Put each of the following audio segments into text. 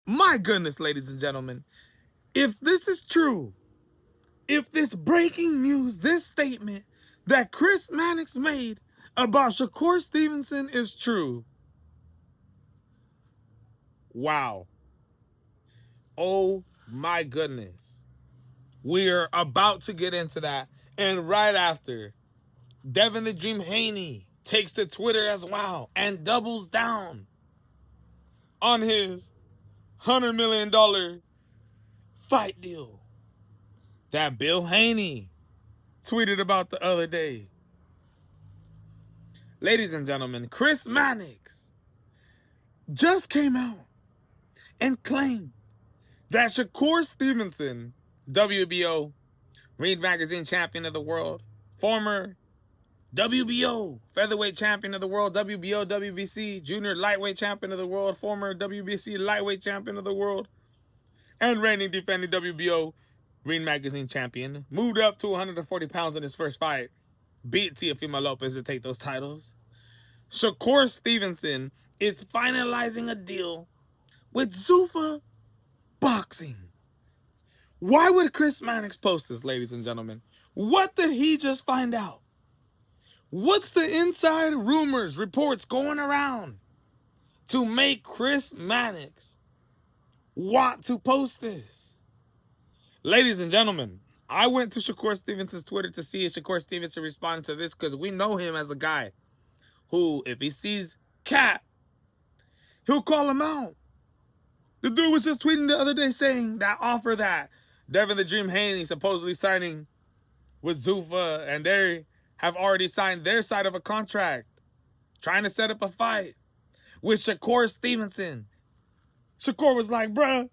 My goodness, ladies and gentlemen, if this is true, if this breaking news, this statement that Chris Mannix made about Shakur Stevenson is true, wow. Oh my goodness. We're about to get into that. And right after, Devin the Dream Haney takes to Twitter as well and doubles down on his $100 million fight deal that Bill Haney tweeted about the other day. Ladies and gentlemen, Chris Mannix just came out and claimed that Shakur Stevenson, WBO Ring Magazine Champion of the World, former WBO Featherweight Champion of the World, WBO WBC Junior Lightweight Champion of the World, former WBC Lightweight Champion of the World, and reigning defending WBO Ring Magazine Champion, moved up to 140 pounds in his first fight, beat Teofimo Lopez to take those titles. Shakur Stevenson is finalizing a deal with Zuffa Boxing. Why would Chris Mannix post this, ladies and gentlemen? What did he just find out? What's the inside rumors, reports going around to make Chris Mannix want to post this? Ladies and gentlemen, I went to Shakur Stevenson's Twitter to see if Shakur Stevenson responded to this, because we know him as a guy who, if he sees Cat, he'll call him out. The dude was just tweeting the other day saying that offer that Devin the Dream Haney supposedly signing with Zuffa, and they have already signed their side of a contract, trying to set up a fight with Shakur Stevenson. Shakur was like, bruh,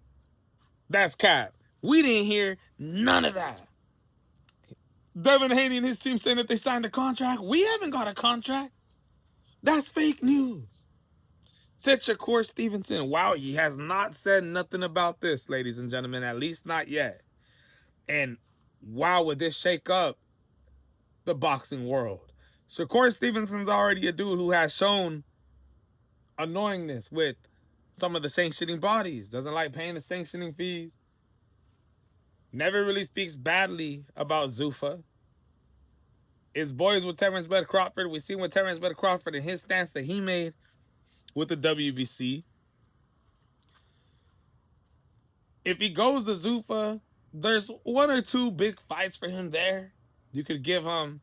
that's cap. We didn't hear none of that. Devin Haney and his team saying that they signed a contract. We haven't got a contract. That's fake news. Said Shakur Stevenson. Wow, he has not said nothing about this, ladies and gentlemen, at least not yet. And wow, would this shake up the boxing world? Shakur Stevenson's already a dude who has shown annoyingness with some of the sanctioning bodies. Doesn't like paying the sanctioning fees. Never really speaks badly about Zuffa. Is boys with Terrence Bud Crawford. We seen with Terrence Bud Crawford and his stance that he made with the WBC. If he goes to Zuffa, there's one or two big fights for him there. You could give him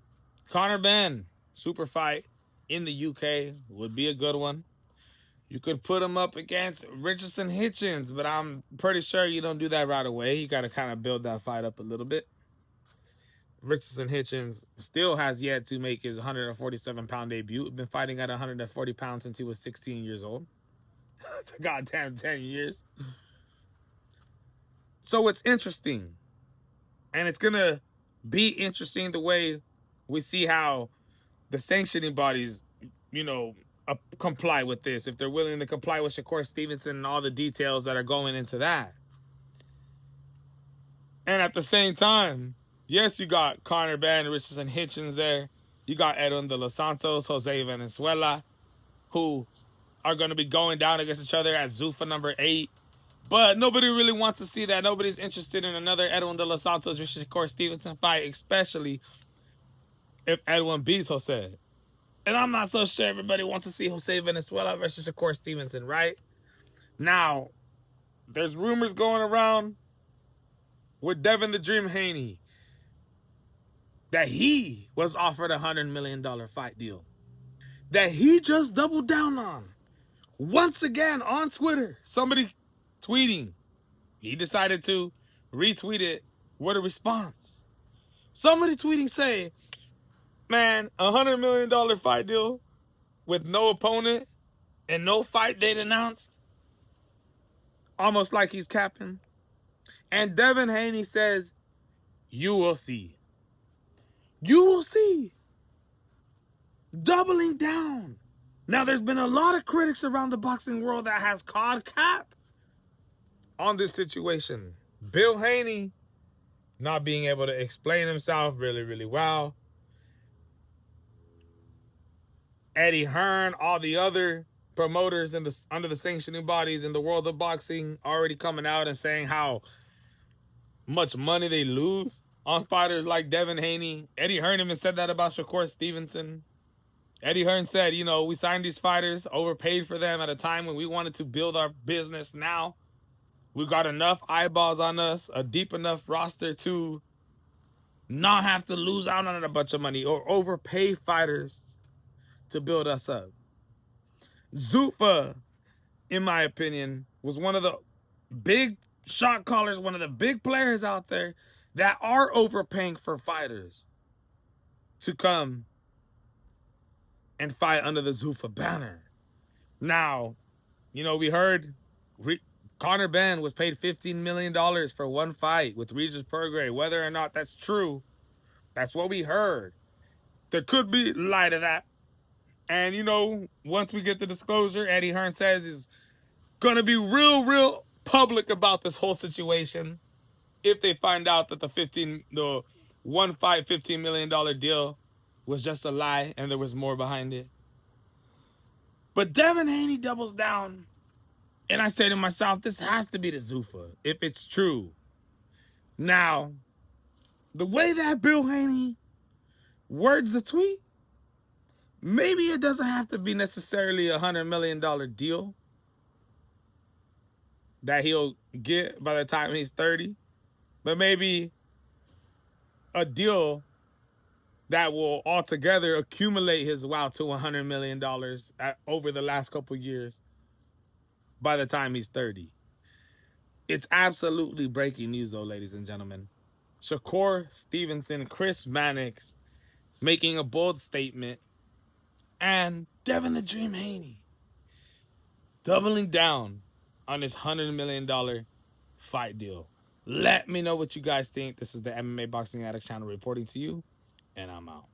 Conor Benn, super fight in the UK, would be a good one. You could put him up against Richardson Hitchens, but I'm pretty sure you don't do that right away. You got to kind of build that fight up a little bit. Richardson Hitchens still has yet to make his 147-pound debut. He's been fighting at 140 pounds since he was 16 years old. It's a goddamn 10 years. So it's interesting. And it's going to be interesting the way we see how the sanctioning bodies, you know, comply with this. If they're willing to comply with Shakur Stevenson and all the details that are going into that. And at the same time, yes, you got Conor Benn, Richardson Hitchens there. You got Edwin de los Santos, Jose Venezuela, who are going to be going down against each other at Zuffa number 8. But nobody really wants to see that. Nobody's interested in another Edwin de los Santos versus Shakur Stevenson fight, especially if Edwin beats Jose. And I'm not so sure everybody wants to see Jose Venezuela versus Shakur Stevenson, right? Now, there's rumors going around with Devin the Dream Haney that he was offered a $100 million fight deal that he just doubled down on. Once again on Twitter, somebody tweeting. He decided to retweet it with a response. Somebody tweeting say, man, $100 million fight deal with no opponent and no fight date announced. Almost like he's capping. And Devin Haney says, you will see. You will see. Doubling down. Now, there's been a lot of critics around the boxing world that has called cap on this situation. Bill Haney not being able to explain himself really, really well. Eddie Hearn, all the other promoters in under the sanctioning bodies in the world of boxing already coming out and saying how much money they lose on fighters like Devin Haney. Eddie Hearn even said that about Shakur Stevenson. Eddie Hearn said, you know, we signed these fighters, overpaid for them at a time when we wanted to build our business. Now we got enough eyeballs on us, a deep enough roster to not have to lose out on a bunch of money or overpay fighters to build us up. Zuffa, in my opinion, was one of the big shot callers, one of the big players out there that are overpaying for fighters to come and fight under the Zuffa banner. Now, you know, we heard Conor Benn was paid $15 million for one fight with Regis Prograis. Whether or not that's true, that's what we heard. There could be light of that. And, you know, once we get the disclosure, Eddie Hearn says he's going to be real public about this whole situation if they find out that the one fight, $15 million deal was just a lie and there was more behind it. But Devin Haney doubles down. And I say to myself, this has to be the Zuffa, if it's true. Now, the way that Bill Haney words the tweet, maybe it doesn't have to be necessarily a $100 million deal that he'll get by the time he's 30. But maybe a deal that will altogether accumulate his wealth to $100 million over the last couple years by the time he's 30. It's absolutely breaking news, though, ladies and gentlemen. Shakur Stevenson, Chris Mannix making a bold statement, and Devin the Dream Haney doubling down on this $100 million fight deal. Let me know what you guys think. This is the MMA Boxing Addict channel reporting to you, and I'm out.